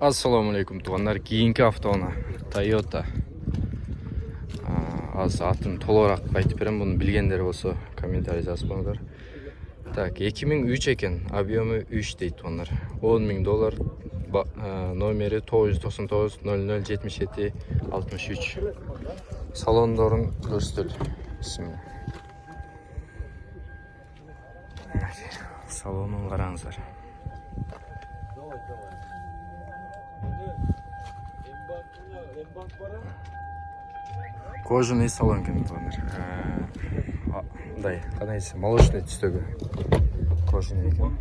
Assalomu alaykum tuğanlar. Keyingi avtona Toyota. Az atın to'liqroq aytib beraman, buni bilganlar bo'lsa kommentariy yozib qo'yinglar. Tak, 2003 ekan, obyomi 3 deydi tuğanlar. $10.000, nomeri 999 0077 63. Salonların görsel ismi. Salonun qarangizlar. Кожаный салон екен туғандар. Мындай, қандайсы, молочный түстегі кожаный екен.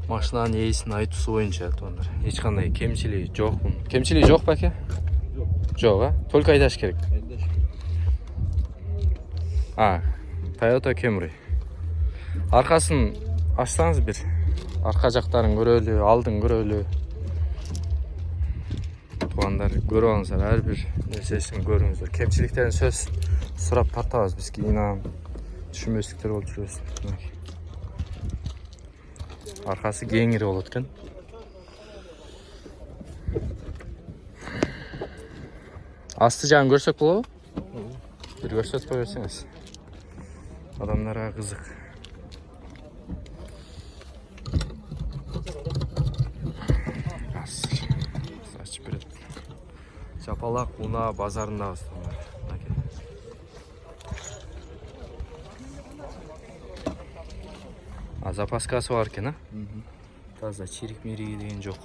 Машинаның иесінің айтусы бойынша туғандар. Ешқандай кемшілігі жоқ. Кемшілігі жоқ па әке? Жоқ, а? Только айдаш керек. Toyota Camry. Арқасын ашсаңыз бір. Арқа жақтарын көрелі, алдын көрелі. Туғандар көріп алыңыздар, әрбір нәрсесін көріңіздер. Кемшіліктерін сөз сұрап тартамыз, бізге инан түсінбестіктер болып жүресін. Арқасы кеңірек болады екен. Асты жағын көрсек болады? Bir көрсетіп қойсаңыз. Adamlara қызық. Жапалақ Уна базарында ұстандар. Запаскасы бар екен, таза чирик-мириги деген жоқ.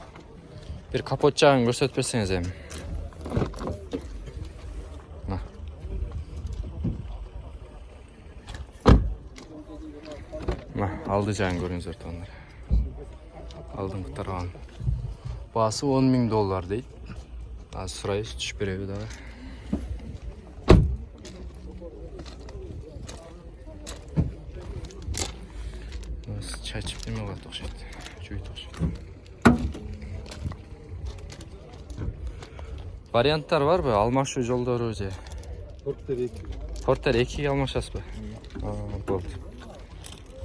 Bir kapot жағын көрсетпесеңіз әм. Aldı жағын көріңіздер туғандар. Алдың тараған. Басы $10.000 дейді. Az sırayız, düşüp bir evi daha. Nasıl çay çip değil mi var toxşaydı? Çöy toxşaydı. Varyantlar var mı? Almaşı yolları öze. Porter 2 almaşası mı? Oldu.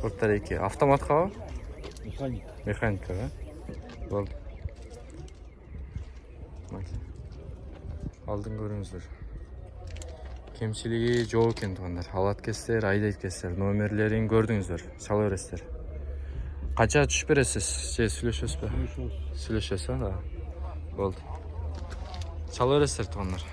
Porter 2. Avtomat hava? Mekanik hava. Oldu. Aldın görünüzdür. Kemçiliği жоқ екен туғандар. Алаткестер, айдайткестер, номерлерін көрдіңіздер. Сала бересіздер. Қанша түсіп бересіз? Сөйлесесіз бе? Сөйлесесіз, да. Болды. Сала бересіздер туғандар.